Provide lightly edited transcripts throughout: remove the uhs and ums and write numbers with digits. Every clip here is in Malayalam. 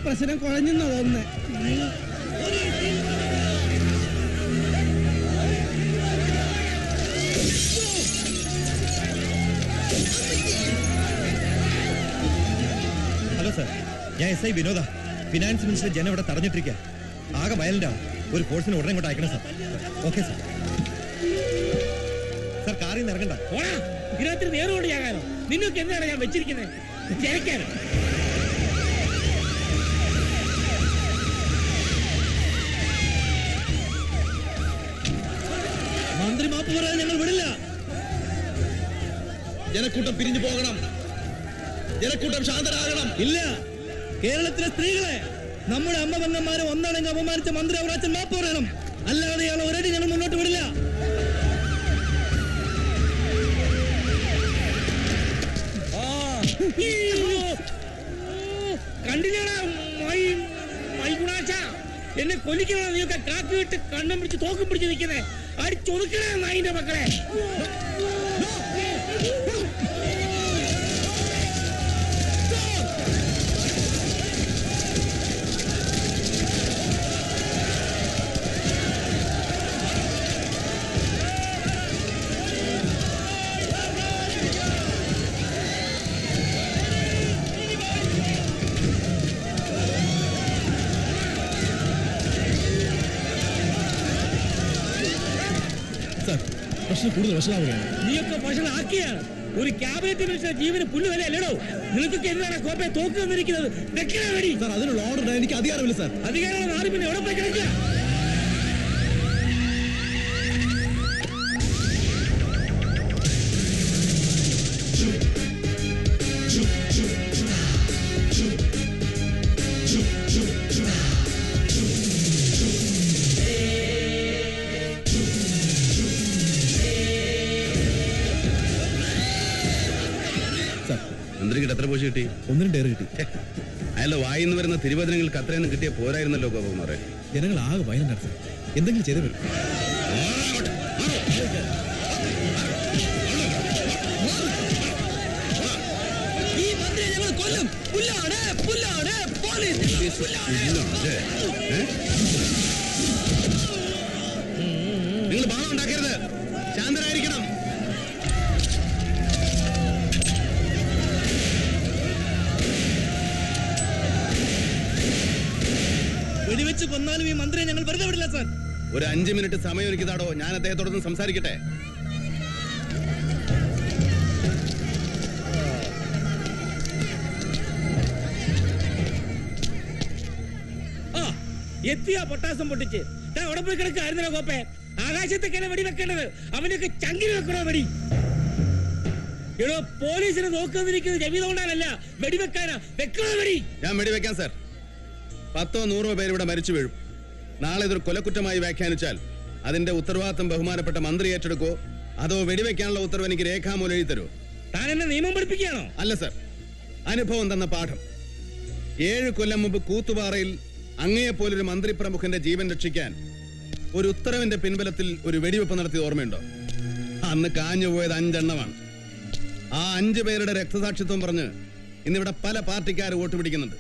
പ്രശ്നം കുഴഞ്ഞെന്നാ തോന്നുന്നേ. ഹലോ സാർ, ഞാൻ SI വിനോദ. ഫിനാൻസ് മിനിസ്റ്റർ ജനം ഇവിടെ തടഞ്ഞിട്ടിരിക്കുക. ആകെ വയലന്റാണ്. ഒരു ഫോഴ്സിന് ഉടനെ ഇങ്ങോട്ട് അയക്കണം സാർ. Okay sir. സാർ കാറിൽ നിന്ന് ഇറങ്ങണ്ട. ഇതിനകത്ത് നേരോട് ചെയ്യാനോ? നിങ്ങൾക്ക് എന്താണ് ഞാൻ വെച്ചിരിക്കുന്നത്? ജയിക്കാനോ? മന്ത്രി മാപ്പ് പറയാൻ ഞങ്ങൾ വിടില്ല. ജനക്കൂട്ടം പിരിഞ്ഞു പോകണം. ജനക്കൂട്ടം ശാന്തരാകണം. ഇല്ല, കേരളത്തിലെ സ്ത്രീകളെ, നമ്മുടെ അമ്മ പെങ്ങന്മാരെ ഒന്നാണെങ്കിൽ അപമാനിച്ച മന്ത്രി അവറാച്ചൻ മാപ്പ് പറയണം. അല്ലാതെ ഇയാളെ ഒരടി ഞങ്ങൾ മുന്നോട്ട് വിടില്ല. കണ്ടില്ലേടാ മൈഗുണാച്ച, എന്നെ കൊല്ലിക്കണോ നീയൊക്കെ? കാക്കി വിട്ട് കണ്ണം പിടിച്ച് തോക്കും പിടിച്ച് നിൽക്കുന്നേ. അടിച്ചൊതുക്കണേ നായിന്റെ മക്കളെ. പ്രശ്നം കൂടുതൽ വഷളാവുകയാണ്. നീയൊക്കെ വഷളാക്കിയാണ്. ഒരു ക്യാബിനറ്റ് മിനിസ്റ്റർ ജീവന് പുല്ല് വില അല്ലേടോ? നിനക്കൊക്കെ എന്താണ് കോപ്പയെ തോക്ക് വന്നിരിക്കുന്നത്? വെക്കണേ വേടി. സാർ, അതിനുള്ള ഓർഡർ എനിക്ക് അധികാരമില്ല സാർ. അധികാരമുള്ള നാല് പിന്നെ എവിടെ പോയി കിടക്കുക? മന്ത്രിക്ക് എത്ര പോഷ കിട്ടി? 1 ഡയറി കിട്ടി. അയാളുടെ വായിന്ന് വരുന്ന തിരുവചനങ്ങൾക്ക് അത്രയൊന്നും കിട്ടിയ പോരായിരുന്നല്ലോ ഗോപകുമാറെ. ജനങ്ങൾ ആകെ വയലന്റ് നടത്തും. എന്തെങ്കിലും ചെയ്തു വരും. ഈ മന്ത്രിയെ ഞങ്ങൾ കൊല്ലും. പുല്ലാണ്, പുല്ലാണ്, പോലീസ്. നിങ്ങൾ ബാണം ഉണ്ടാക്കരുത്. ശാന്തരായിരിക്കണം. വെടിവെച്ച് കൊന്നാലും ഈ മന്ത്രിയെ ഞങ്ങൾ വെറുതെ വിടില്ല സാർ. ഒരു 5 മിനിറ്റ് സമയം ഒരുക്കിയതാടോ. ഞാൻ അദ്ദേഹത്തോടൊന്ന് സംസാരിക്കട്ടെ. എത്തിയാ പൊട്ടാസം പൊട്ടിച്ച് അവിടെ പോയി കിടക്കായിരുന്നല്ലോ കോപ്പെ. ആകാശത്തേക്കല്ലേ വെടി വെക്കേണ്ടത്? അവനൊക്കെ ചങ്കിന് വെക്കണോ വെടി? എടോ, പോലീസിനെ നോക്കുന്നിരിക്കുന്നത് ജമീതുകൊണ്ടാണല്ല, വെടിവെക്കാനാ. വെക്കണോ വെടി? ഞാൻ വെടിവെക്കാം സാർ. 10ഓ 100ഓ പേര് ഇവിടെ മരിച്ചു വീഴും. നാളെ ഇതൊരു കൊലക്കുറ്റമായി വ്യാഖ്യാനിച്ചാൽ അതിന്റെ ഉത്തരവാദിത്തം ബഹുമാനപ്പെട്ട മന്ത്രി ഏറ്റെടുക്കോ അതോ വെടിവെക്കാനുള്ള ഉത്തരവ് എനിക്ക് രേഖാമൂലം എഴുതി തരുമോ? താൻ എന്നെ നിയമം പഠിപ്പിക്കുകയാണോ? അല്ല സാർ, അനുഭവം തന്ന പാഠം. 7 കൊല്ലം മുമ്പ് കൂത്തുപാറയിൽ അങ്ങയെപ്പോലൊരു മന്ത്രി പ്രമുഖന്റെ ജീവൻ രക്ഷിക്കാൻ ഒരു ഉത്തരവിന്റെ പിൻബലത്തിൽ ഒരു വെടിവെപ്പ് നടത്തിയത് ഓർമ്മയുണ്ടോ? അന്ന് കാഞ്ഞുപോയത് 5 എണ്ണമാണ്. ആ 5 പേരുടെ രക്തസാക്ഷിത്വം പറഞ്ഞ് ഇന്നിവിടെ പല പാർട്ടിക്കാർ വോട്ട് പിടിക്കുന്നുണ്ട്.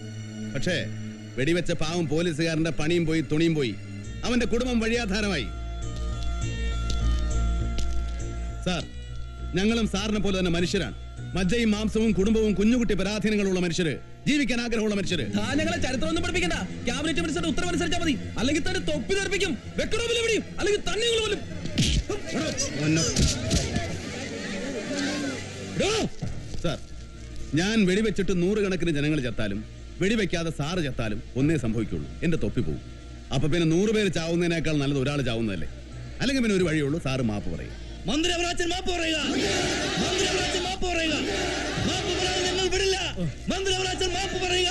പക്ഷേ വെടിവെച്ച പാവം പോലീസുകാരന്റെ പണിയും പോയി, തുണിയും പോയി. അവന്റെ കുടുംബം വഴിയാധാരമായി. സാർ, ഞങ്ങളും സാറിനെ പോലെ തന്നെ മനുഷ്യരാണ്. മജ്ജയും മാംസവും കുടുംബവും കുഞ്ഞുകുട്ടി പരാധീനങ്ങളുള്ള മനുഷ്യര്, ജീവിക്കാൻ ആഗ്രഹമുള്ള മനുഷ്യര്. ഞങ്ങളെ ചരിത്രം ഒന്നും പഠിപ്പിക്കണ്ട. ക്യാബിനറ്റ് മിനിസ്റ്ററുടെ ഉത്തരവനുസരിച്ചാൽ മതി. അല്ലെങ്കിൽ തന്നെ തൊപ്പി തെറിപ്പിക്കും. വെക്കണോ വിളിയും, അല്ലെങ്കിൽ തന്നെ പോലും. സാർ, ഞാൻ വെടിവെച്ചിട്ട് 100 കണക്കിന് ജനങ്ങൾ ചത്താലും വെടിവെക്കാതെ സാറ് ചത്താലും ഒന്നേ സംഭവിക്കുള്ളൂ, എന്റെ തൊപ്പി പോകും. അപ്പൊ പിന്നെ 100 പേര് ചാവുന്നതിനേക്കാൾ നല്ലത് ഒരാൾ ചാവുന്നതല്ലേ? അല്ലെങ്കിൽ പിന്നെ ഒരു വഴിയുള്ളൂ, സാറ് മാപ്പ് പറയും. മന്ത്രി അവറാച്ചൻ മാപ്പ് പറയുക. മന്ത്രി അവറാച്ചൻ മാപ്പ് പറയുക. മാപ്പ് പറയാൻ ഞങ്ങൾ വിടില്ല. മന്ത്രി അവറാച്ചൻ മാപ്പ് പറയുക.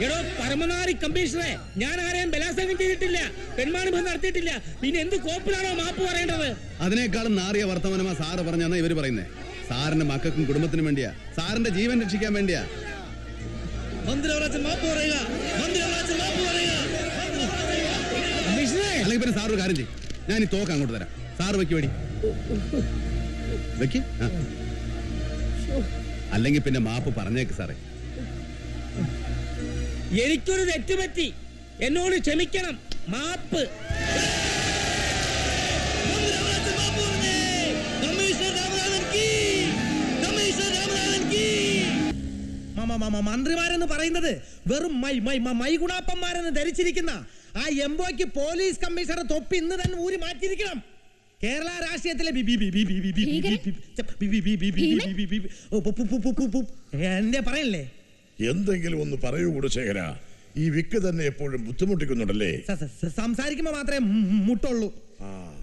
എടോ പരമനാരി കമ്മീഷണറെ, ഞാൻ ആരെയും ബലാത്സംഗം ചെയ്തിട്ടില്ല, പെൺമാണിഭം നടത്തിയിട്ടില്ല. പിന്നെ എന്ത് കോപ്പിലാണോ മാപ്പ് പറയേണ്ടത്? അതിനേക്കാളും നാറിയ വർത്തമാനമാ സാറ് പറഞ്ഞാന്ന് ഇവര് പറയുന്നേ. സാറിന്റെ മക്കൾക്കും കുടുംബത്തിനും വേണ്ടിയാ, സാറിന്റെ ജീവൻ രക്ഷിക്കാൻ വേണ്ടിയാ. മന്ത്രി അവറാച്ചൻ മാപ്പ് പറയുക. മന്ത്രി അവറാച്ചൻ മാപ്പ് പറയുക. അല്ലെങ്കിൽ പിന്നെ സാർ ഒരു കാര്യം ചെയ്യും, ഞാൻ ഈ തോക്ക് അങ്ങോട്ട് തരാം. സാറ് വെക്ക് വേടി വെക്ക്. അല്ലെങ്കിൽ പിന്നെ മാപ്പ് പറഞ്ഞേക്ക് സാറേ. എനിക്കൊരു തെറ്റുപറ്റി, എന്നോട് ക്ഷമിക്കണം, മാപ്പ്. മന്ത്രിമാരെന്ന് പറയുന്നത് വെറും മൈഗുണാപ്പന്മാരെന്ന് ധരിച്ചിരിക്കുന്ന ആ എംബോയ്ക്ക് പോലീസ് കമ്മീഷണർ തൊപ്പി ഇന്ന് തന്നെ ഊരി മാറ്റിയിരിക്കണം. കേരള രാഷ്ട്രീയത്തിലെ എന്റെ പറയല്ലേ, എന്തെങ്കിലും ഒന്ന് പറയൂ കുടശേഖര. ഈ വിക്ക് തന്നെ എപ്പോഴും ബുദ്ധിമുട്ടിക്കുന്നുണ്ടല്ലേ? സംസാരിക്കുമ്പോ മാത്രമേ മുട്ടുള്ളൂ.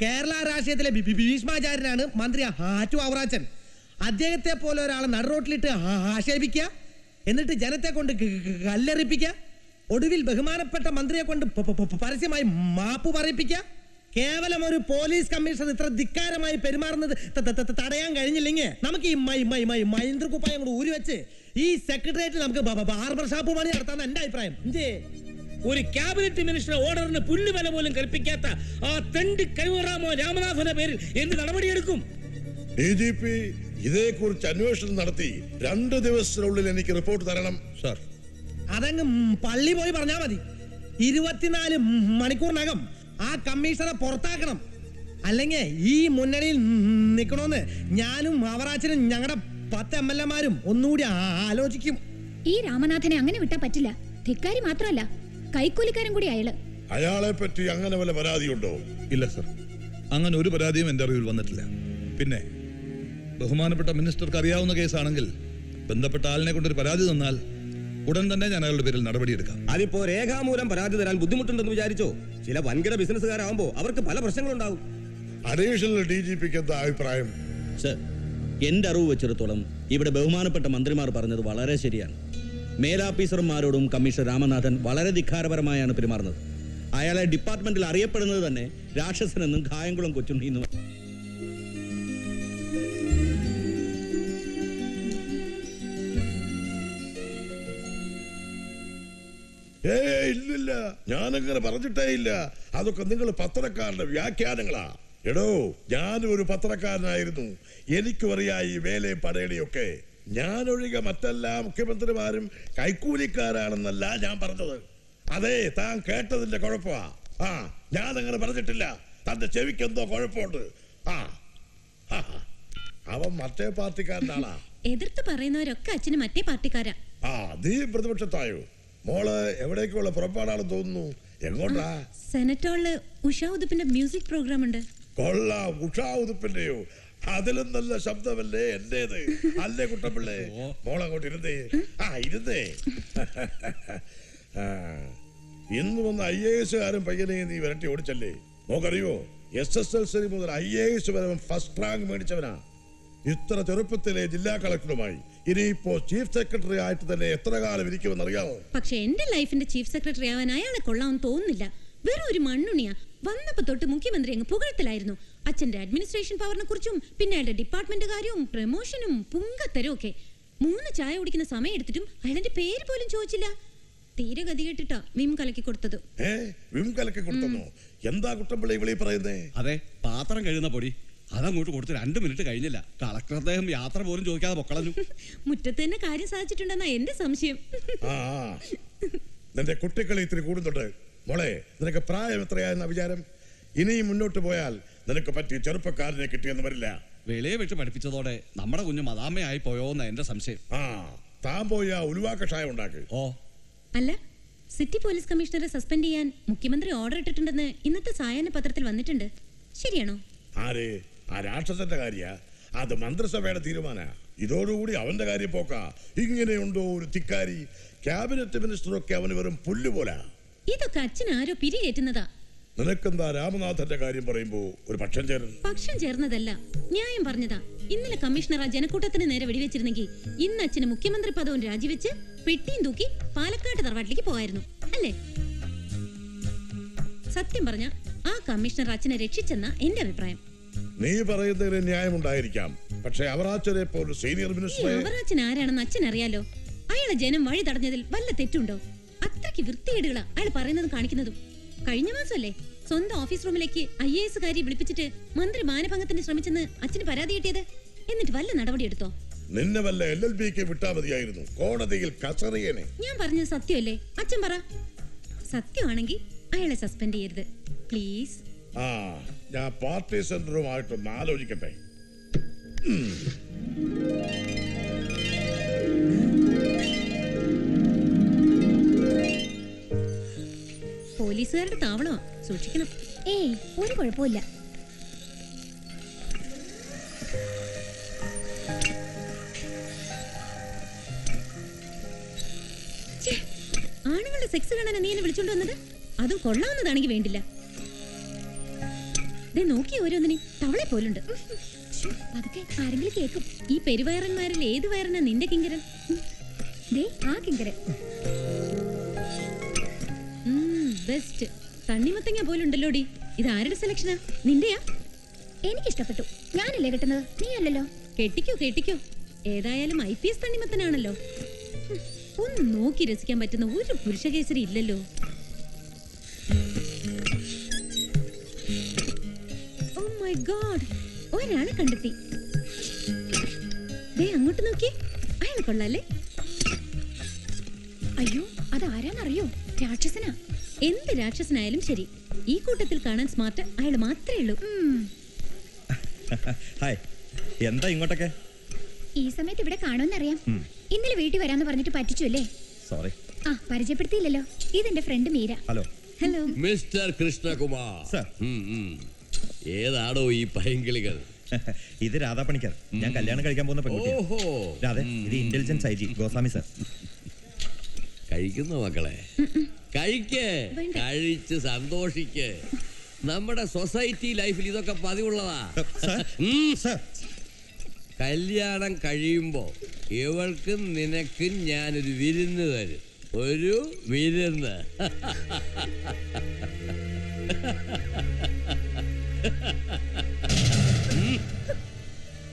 കേരള രാഷ്ട്രീയത്തിലെ ഭീഷ്മാചാര്യനാണ് മന്ത്രി ആറ്റു അവറാച്ചൻ. അദ്ദേഹത്തെ പോലെ ഒരാളെ നടുറോട്ടിലിട്ട് ആക്ഷേപിക്കുക, എന്നിട്ട് ജനത്തെ കൊണ്ട് കല്ലെറിപ്പിക്കുക, ഒടുവിൽ ബഹുമാനപ്പെട്ട മന്ത്രിയെ കൊണ്ട് പരസ്യമായി മാപ്പ് പറയിപ്പിക്കുക. കേവലം ഒരു പോലീസ് കമ്മീഷണർ ഇത്ര ധിക്കാരമായി പെരുമാറുന്നത് തടയാൻ കഴിഞ്ഞില്ലെങ്കിൽ നമുക്ക് ഈ മൈന്ദ്രകുപ്പായം കൂടെ ഊരി വെച്ച് ഈ സെക്രട്ടേറിയറ്റിൽ നമുക്ക് ബാർബർ ഷാപ്പ് പണി നടത്താൻ എന്റെ അഭിപ്രായം. ഒരു ക്യാബിനറ്റ് മിനിസ്റ്റർ ഓർഡറിന് പുല്ലുവില പോലും കൽപ്പിക്കാത്ത ആ തെണ്ടി കഴിവറാമോ രാമനാഥന്റെ പേരിൽ എന്ത് നടപടിയെടുക്കും? DGP ഇതേക്കുറിച്ച് അന്വേഷണം നടത്തി 2 ദിവസത്തിനുള്ളിൽ എനിക്ക് റിപ്പോർട്ട് തരണം സാർ. അതങ്ങ് പള്ളി പോയി പറഞ്ഞാ മതി. 24 മണിക്കൂറിനകം ആ കമ്മീഷണറെ പുറത്താക്കണം. അല്ലെങ്കിൽ ഈ മുന്നണിയിൽ നിൽക്കണമെന്ന് ഞാനും അവറാച്ചനും ഞങ്ങളുടെ 10 MLA-മാരും ഒന്നുകൂടി ആലോചിക്കും. ഈ രാമനാഥനെ അങ്ങനെ വിട്ടാ പറ്റില്ല. ധിക്കാരി മാത്രമല്ല, കൈക്കൂലിക്കാരൻ കൂടി അയാള്. അയാളെ പറ്റി അങ്ങനെ വല്ല പരാതിയുണ്ടോ? ഇല്ല സർ, അങ്ങനെ ഒരു പരാതിയും എന്റെ അറിവിൽ വന്നിട്ടില്ല. പിന്നെ ബഹുമാനപ്പെട്ട മിനിസ്റ്റർക്ക് അറിയാവുന്ന കേസാണെങ്കിൽ ബന്ധപ്പെട്ട ആളിനെ കൊണ്ടൊരു പരാതി തന്നാൽ ഉടൻ തന്നെ ഞാൻ അയാളുടെ പേരിൽ നടപടിയെടുക്കാം. അതിപ്പോ രേഖാമൂലം പരാതി തരാൻ ബുദ്ധിമുട്ടുണ്ടെന്ന് വിചാരിച്ചോ? ചില വൻകിട ബിസിനസ്സുകാരാകുമ്പോ അവർക്ക് പല പ്രശ്നങ്ങളുണ്ടാവും. അഡീഷണൽ DGPക്ക് എന്താ അഭിപ്രായം? സർ, എന്റെ അറിവ് വെച്ചിടത്തോളം ഇവിടെ ബഹുമാനപ്പെട്ട മന്ത്രിമാർ പറഞ്ഞത് വളരെ ശരിയാണ്. മേലാഫീസർമാരോടും കമ്മീഷണർ രാമനാഥൻ വളരെ ധിക്കാരപരമായാണ് പെരുമാറുന്നത്. അയാളെ ഡിപ്പാർട്ട്മെന്റിൽ അറിയപ്പെടുന്നത് തന്നെ രാക്ഷസനെന്നും കായംകുളം കൊച്ചുണ്ണിന്നും. ഇല്ലില്ല, ഞാനങ്ങനെ പറഞ്ഞിട്ടേ ഇല്ല. അതൊക്കെ നിങ്ങൾ പത്രക്കാരുടെ വ്യാഖ്യാനങ്ങളാ. എടോ, ഞാനും ഒരു പത്രക്കാരനായിരുന്നു. എനിക്കും അറിയാം ഈ വേലയും പടയടിയൊക്കെ. ഞാനൊഴികെ മറ്റെല്ലാ മുഖ്യമന്ത്രിമാരും കൈക്കൂലിക്കാരാണെന്നല്ല ഞാൻ പറഞ്ഞത്. അതെ, താൻ കേട്ടതിന്റെ കുഴപ്പമാ. ഞാനങ്ങനെ പറഞ്ഞിട്ടില്ല. തന്റെ ചെവിക്ക് എന്തോ കുഴപ്പമുണ്ട്. അവൻ മറ്റേ പാർട്ടിക്കാരനാളാ. എതിർത്ത് പറയുന്നവരൊക്കെ അച്ഛന് മറ്റേ പാർട്ടിക്കാരാ. നീ പ്രതിപക്ഷത്തായോ? മോള് എവിടേക്കുള്ള പുറപ്പാടാണെന്ന് തോന്നുന്നു. എങ്ങോട്ടാ? സെനറ്റോളില് ഉഷാ ഉദുപ്പിന്റെ മ്യൂസിക് പ്രോഗ്രാം ഉണ്ട്. കൊള്ളാം. ഉഷാ ഉദുപ്പിന്റെയോ? അതിലും നല്ല ശബ്ദമല്ലേ എന്റേത്, അല്ലേ കുട്ടപ്പിള്ളേ? മോളങ്ങോട്ട് ഇരുന്നേ. ഇരുന്നേ. ഇന്ന് വന്ന IAS പയ്യനെ നീ വിരട്ടി ഓടിച്ചല്ലേ? നോക്കറിയോ, SSLC മുതൽ IAS വരെ ഫസ്റ്റ് റാങ്ക് മേടിച്ചവനാ. ഇത്ര ചെറുപ്പത്തിലെ ജില്ലാ കളക്ടറുമായി ഇനിയിപ്പോ ചീഫ് സെക്രട്ടറി ആയിട്ട് തന്നെ എത്ര കാലം ഇരിക്കുമെന്ന് അറിയാമോ? പക്ഷെ എന്റെ ലൈഫിന്റെ ചീഫ് സെക്രട്ടറി ആവാൻ അയാളെ കൊള്ളാമെന്ന് തോന്നുന്നില്ല. വെറും ഒരു മണ്ണുണിയാ. വന്നപ്പോ തൊട്ട് മുഖ്യമന്ത്രി അങ്ങ് പുകഴത്തിലായിരുന്നു. അച്ഛന്റെ അഡ്മിനിസ്ട്രേഷൻ പവറിനെ കുറിച്ചും പിന്നെ അയാളുടെ ഡിപ്പാർട്ട്മെന്റ് കാര്യവും പ്രമോഷനും പുങ്കത്തരവും ഒക്കെ. 3 ചായ കുടിക്കുന്ന സമയം എടുത്തിട്ടും അയാളുടെ പേര് പോലും ചോദിച്ചില്ല. തീരെ ഗതി കേട്ടിട്ടാ വിം കലക്കി കൊടുത്തത്. വിം കലക്കി കൊടുത്തോ? എന്താ കുട്ടമ്പിള്ളി ഇവിടെ പറയുന്നേ? അതെ, പാത്രം കഴുകുന്ന പൊടി അതങ്ങോട്ട് കൊടുത്ത് 2 മിനിറ്റ് കഴിഞ്ഞില്ല. കളക്ടർ അദ്ദേഹം യാത്ര പോലും ചോദിക്കാതെ പൊക്കളഞ്ഞു. മുറ്റത്ത് തന്നെ കാര്യം സാധിച്ചിട്ടുണ്ടെന്നാ എന്റെ സംശയം. നിന്റെ കുട്ടികളെ ഇത്തിരി കൂടുന്നുണ്ട്. മോളെ, നിനക്ക് പ്രായം എത്രയായെന്ന വിചാരം? ഇനിയും മുന്നോട്ട് പോയാൽ നിനക്ക് പറ്റിയ ചെറുപ്പക്കാരനെ കിട്ടിയെന്ന് വരില്ല. വെളിയെ വെച്ച് പഠിപ്പിച്ചതോടെ നമ്മുടെ കുഞ്ഞു മദാമയായി പോയോന്ന എന്റെ സംശയം. താൻ പോയ ഉലുവാ കഷായം ഉണ്ടാക്ക്. അല്ല, സിറ്റി പോലീസ് കമ്മീഷണറെ സസ്പെൻഡ് ചെയ്യാൻ മുഖ്യമന്ത്രി ഓർഡർ ഇട്ടിട്ടുണ്ടെന്ന് ഇന്നത്തെ സായാഹ്ന പത്രത്തിൽ വന്നിട്ടുണ്ട്. ശരിയാണോ? ആരെ? ആ രാക്ഷസന്റെ കാര്യ? അത് മന്ത്രിസഭയുടെ തീരുമാന. ഇതോടുകൂടി അവന്റെ കാര്യം പോക്കാ. ഇങ്ങനെയുണ്ടോ ഒരു തിക്കാരി? ക്യാബിനറ്റ് മിനിസ്റ്ററൊക്കെ അവന് വെറും പുല്ലുപോലാ. ഇതൊക്കെ അച്ഛൻ ആരോ പിരികേറ്റുന്നതാ. നിനക്കെന്താ രാമനാഥന്റെ കാര്യം പറയുമ്പോ ഒരു പക്ഷം ചേർന്നു? പക്ഷം ചേർന്നതല്ല, ന്യായം പറഞ്ഞതാ. ഇന്നലെ കമ്മീഷണർ ആ ജനക്കൂട്ടത്തിന് നേരെ വെടിവെച്ചിരുന്നെങ്കിൽ ഇന്ന് അച്ഛന് മുഖ്യമന്ത്രി പദവും രാജിവെച്ച് പെട്ടിയും തൂക്കി പാലക്കാട് തറവാട്ടിലേക്ക് പോകായിരുന്നു അല്ലേ? സത്യം പറഞ്ഞ ആ കമ്മീഷണർ അച്ഛനെ രക്ഷിച്ചെന്ന എന്റെ അഭിപ്രായം. നീ പറയുന്നതിന് ന്യായമുണ്ടായിരിക്കാം. പക്ഷെ അവറാച്ചനെ പോലെ സീനിയർ മിനിസ്റ്റർ. അവറാച്ചൻ ആരാണെന്ന് അച്ഛൻ അറിയാലോ. അയാളെ ജനം വഴി തടഞ്ഞതിൽ വല്ല തെറ്റുണ്ടോ? അത്രയ്ക്ക് വൃത്തികേടുകളാ അയാൾ പറയുന്നതും കാണിക്കുന്നതും. കഴിഞ്ഞ മാസമല്ലേ സ്വന്തം ഓഫീസ് റൂമിലേക്ക് IAS കാരി വിളിപ്പിച്ചിട്ട് മന്ത്രി മാനഭംഗത്തിന് ശ്രമിച്ചെന്ന് അച്ഛന് പരാതി കിട്ടിയത്? എന്നിട്ട് വല്ല നടപടി എടുത്തോ? നിന്നെ വല്ല LLBക്ക് വിട്ടാ മതിയായിരുന്നു. കോടതിയിൽ കസറിയനെ. ഞാൻ പറഞ്ഞത് സത്യമല്ലേ? അച്ഛൻ പറ. സത്യമാണെങ്കിൽ അയാളെ സസ്പെൻഡ് ചെയ്യരുത് പ്ലീസ്. ഞാൻ പാർട്ടി സെന്ററുമായിട്ടൊന്ന് ആലോചിക്കട്ടെ. പോലീസുകാരുടെ താവളമാ, സൂക്ഷിക്കണം. ഏയ് ഒരു കുഴപ്പമില്ല. ആണുങ്ങളുടെ സെക്സ് കാണാനാ നീ എന്നെ വിളിച്ചോണ്ട് വന്നത്? അതും കൊള്ളാവുന്നതാണെങ്കിൽ വേണ്ടില്ല. നോക്കി ഓരോന്നിനെ തവളെ പോലുണ്ട്. അതൊക്കെ ആരെങ്കിലും കേൾക്കും. ഈ പെരുവയറന്മാരിൽ ഏത് വയറനാ നിന്റെ കിങ്കരൻ? ആ കിങ്കരൻ ബെസ്റ്റ്. തണ്ണിമത്തങ്ങ പോലുണ്ടല്ലോടി. ഇത് ആരുടെ സെലക്ഷനാ? നിന്റെയാ? എനിക്കിഷ്ടപ്പെട്ടു. ഞാനല്ലേ കിട്ടുന്നത്, നീ അല്ലല്ലോ. കെട്ടിക്കോ കെട്ടിക്കോ. ഏതായാലും IPS തണ്ണിമത്തനാണല്ലോ. ഒന്ന് നോക്കി രസിക്കാൻ പറ്റുന്ന ഒരു പുരുഷകേസരി ഇല്ലല്ലോ. ഓ മൈ ഗോഡ്, ഒരാളെ കണ്ടെത്തി. ദേ അങ്ങോട്ട് നോക്കി, അയാൾ കൊള്ളാല്ലേ? അയ്യോ, അത് ആരാന്നറിയോ? രാക്ഷസനാ. എന്ത് രാക്ഷസനായാലും ശരി, ഈ കൂട്ടത്തിൽ കാണാൻ സ്മാർട്ട് അയാൾ മാത്രമേ ഉള്ളൂ. ഹായ്, എന്താ ഇങ്ങോട്ടൊക്കെ? ഈ സമയത്ത് ഇവിടെ കാണുമെന്നറിയാം. ഇന്നലെ വീട്ടിൽ വരാന്ന് പറഞ്ഞിട്ട് പറ്റിച്ചു അല്ലേ? സോറി. പരിചയപ്പെടുത്തിയില്ലല്ലോ. ഇതെന്റെ friend Meera. Hello. Hello mister Krishnakumar. Sir. ഏതാടോ ഈ പൈങ്കിളികൾ? ഇത് രാധാപണിക്കർ. ഞാൻ കല്യാണം കഴിക്കാൻ പോകുന്ന പെൺകുട്ടിയാണ്. രാധേ, ഇത് ഇന്റലിജൻസ് IG ഗോസ്വാമി സർ. കഴിക്കുന്ന മക്കളെ കഴിക്ക്, കഴിച്ച് സന്തോഷിക്ക്. നമ്മുടെ സൊസൈറ്റി ലൈഫിൽ ഇതൊക്കെ പതിവുള്ളതാ. കല്യാണം കഴിയുമ്പോ ഇവൾക്കും നിനക്കും ഞാനൊരു വിരുന്ന് തരും. ഒരു വിരുന്ന്.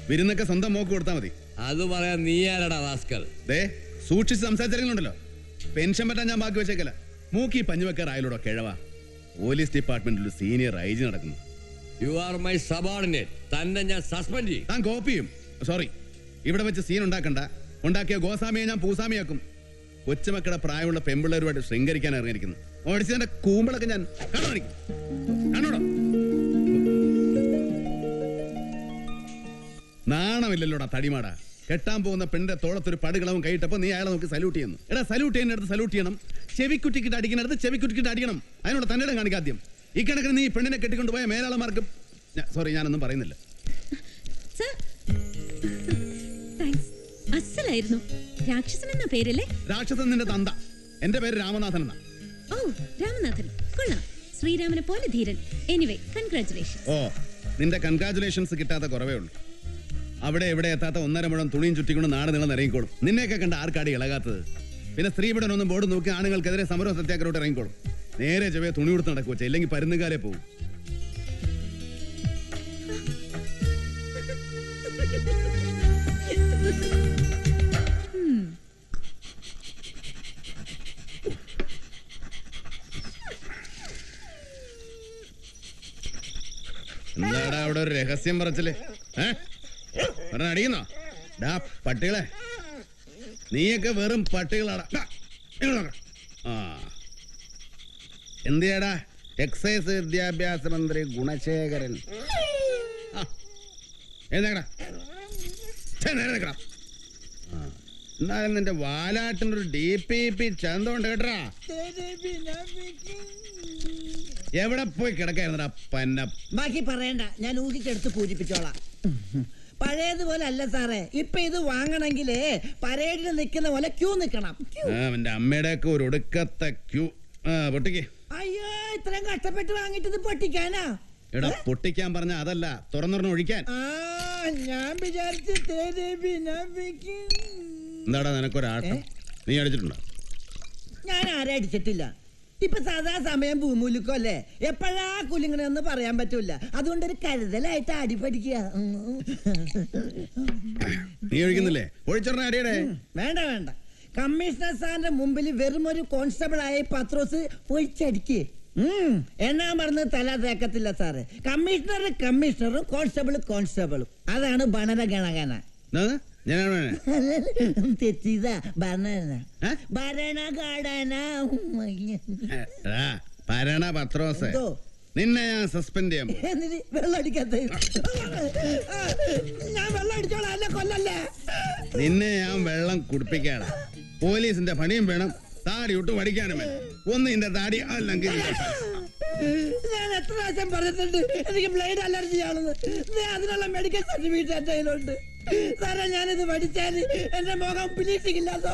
വിരുന്നൊക്കെ സ്വന്തം മോക്ക് കൊടുത്താൽ മതി. അത് പറയാൻ നീ ആരടാ റാസ്കൽ? സൂക്ഷിച്ച് സംസാരിച്ചിട്ടുണ്ടല്ലോ. പെൻഷൻ പറ്റാൻ ഞാൻ ബാക്കി വെച്ചേക്കല. മൂക്കി പഞ്ഞുവെക്കാർ ആയാലൂടെ കിഴവ. പോലീസ് ഡിപ്പാർട്ട്മെന്റിൽ സീനിയർ IG നടക്കുന്നു. You are my subordinate. തന്നെ ഞാൻ സസ്പെൻഡ് ചെയ്യും. താൻ കോപ്പിയും. സോറി, ഇവിടെ വെച്ച് സീൻ ഉണ്ടാക്കണ്ട. ഉണ്ടാക്കിയ ഗോസ്വാമിയെ ഞാൻ പൂസാമിയാക്കും. കൊച്ചുമക്കളുടെ പ്രായമുള്ള പെമ്പിള്ളേരുമായിട്ട് ശൃംഗരിക്കാൻ ഇറങ്ങിയിരിക്കുന്നു. ഓടിച്ചതിന്റെ കൂമ്പളൊക്കെ ഞാൻ കാണോടോ. നാണമില്ലല്ലോടാ തടിമാടാ. കെട്ടാൻ പോകുന്ന പെണ്ണിന്റെ തോളത്തൊരു പടുകളവും കൈയിട്ടപ്പോ നീ അയാളെ നോക്കി സല്യൂട്ട് ചെയ്യുന്നു. എടാ, സല്യൂട്ട് ചെയ്യുന്നിടത്ത് സല്യൂട്ട് ചെയ്യണം. ചെവിക്കുറ്റിക്കിട്ട് അടിക്കുന്നിടത്ത് ചെവിക്കുറ്റിക്കിട്ട് അടിക്കണം. അതിനോട് തന്നെ കാണിക്കാദ്യം. ഈ കണക്കിന് നീ പെണ്ണിനെ കെട്ടിക്കൊണ്ടുപോയ മേലാളമാർക്ക് സോറി, ഞാനൊന്നും പറയുന്നില്ല. അസലായിരുന്നു. രാക്ഷസൻ എന്ന പേരല്ലേ? രാക്ഷസൻ നിന്റെ തന്ത. എന്റെ പേര് രാമനാഥൻ എന്നാ. ഓ, രാമനാഥൻ കൊള്ളാം. ശ്രീരാമനെ പോലെ ധീരൻ. Anyway, congratulation. നിന്റെ കൺഗ്രാറ്റുലേഷൻസ് കിട്ടാത്ത കുറവേ ഉള്ളൂ. അവിടെ എവിടെ എത്താത്ത 1.5 മുഴം തുണിയും ചുറ്റിക്കൊണ്ട് നാട് നീളം ഇറങ്ങിക്കോളും. നിന്നെയൊക്കെ കണ്ട ആർക്കാടി ഇളകാത്തത്? പിന്നെ സ്ത്രീപീഡനൊന്നും ബോർഡ് നോക്കി ആണുങ്ങൾക്കെതിരെ സമര സത്യാഗ്രഹോട്ട് ഇറങ്ങിക്കോളും. നേരെ ചെവേ തുണി കൊടുത്ത് നടക്കുക വെച്ചാൽ, ഇല്ലെങ്കിൽ പരുന്നുകാരെ പോകും. എന്താടാ അവിടെ ഒരു രഹസ്യം പറച്ചില്ലേ? അടിക്കുന്നോ? ഡാ പട്ടികളെ, നീയൊക്കെ വെറും പട്ടികളാടാ. എന്തിയാടാ എക്സൈസ് വിദ്യാഭ്യാസ മന്ത്രി ഗുണശേഖരൻ? എന്നാലും നിന്റെ വാലാട്ടിന്റെ ഒരു DPP ചന്തമുണ്ട് കേട്ടാ. എവിടെ പോയി കിടക്കായിരുന്നടാ പന്ന? ബാക്കി പറയണ്ട, ഞാൻ ഊഹിച്ചെടുത്ത് പൂജിപ്പിച്ചോളാം. പഴയതുപോലെ അല്ല സാറേ, ഇപ്പൊ ഇത് വാങ്ങണമെങ്കിലേ പരേഡിന് നിൽക്കുന്ന പോലെ ക്യൂ നിക്കണം. എന്റെ അമ്മയുടെ ഒക്കെ ഒരു ഒടുക്കത്തെ ക്യൂ. പൊട്ടിക്ക്. അയ്യോ, ഇത്രയും കഷ്ടപ്പെട്ട് വാങ്ങിട്ട് ഇത് പൊട്ടിക്കാനാ? എടാ, പൊട്ടിക്കാൻ പറഞ്ഞ അതല്ല, തുറന്നുറഞ്ഞ് ഒഴിക്കാൻ. ഞാൻ വിചാരിച്ചു. എന്താടാ നിനക്കൊരാട്ടം? നീ അടിച്ചിട്ടുണ്ടോ? ഞാൻ ആരെ അടിച്ചിട്ടില്ല. ഇപ്പൊ സാധാ സമയം ഭൂമൂലിക്കോ അല്ലേ? എപ്പോഴാ കുലുങ്ങണെന്ന് പറയാൻ പറ്റൂല. അതുകൊണ്ടൊരു കരുതലായിട്ട് അടിപടിക്കുക. നീ ഒഴിക്കുന്നില്ലേ? ഒഴിച്ചോടനെ അടിയടേ. വേണ്ട വേണ്ട, കമ്മീഷണർ സാറിന്റെ മുമ്പിൽ വെറും ഒരു കോൺസ്റ്റബിൾ ആയി പത്രോസ് ഒഴിച്ചടിക്ക്. എന്നാ പറഞ്ഞ് തല തേക്കത്തില്ല സാറ്. കമ്മീഷണർ കമ്മീഷണറും കോൺസ്റ്റബിൾ കോൺസ്റ്റബിളും. അതാണ് ഭണന ഗണഗണ. തെറ്റിയതാ ഭരണഘടന ഭരണ പത്രോസേ എന്തോ? നിന്നെ ഞാൻ സസ്പെൻഡ് ചെയ്യാൻ പോകും. എന്നിട്ട് വെള്ളം അടിക്കാത്ത ഞാൻ വെള്ളം അടിച്ചോളാം അല്ല കൊല്ലല്ലേ. നിന്നെ ഞാൻ വെള്ളം കുടിപ്പിക്കാടാ. പോലീസിന്റെ പണിയും വേണം, താടി ഇട്ട് പഠിക്കാനും വേണം. ഒന്ന് നിന്റെ താടി അല്ലെങ്കിൽ ഞാൻ എത്ര പ്രാവശ്യം പറഞ്ഞിട്ടുണ്ട് എനിക്ക് ബ്ലേഡ് അലർജി ആണെന്ന്. അതിനുള്ള മെഡിക്കൽ സർട്ടിഫിക്കറ്റ് എന്റെ കയ്യിലുണ്ട് സാറേ. ഞാനിത് പഠിച്ചാൽ എന്റെ മുഖം ബ്ലീച്ചിങ് ഇല്ലാത്ത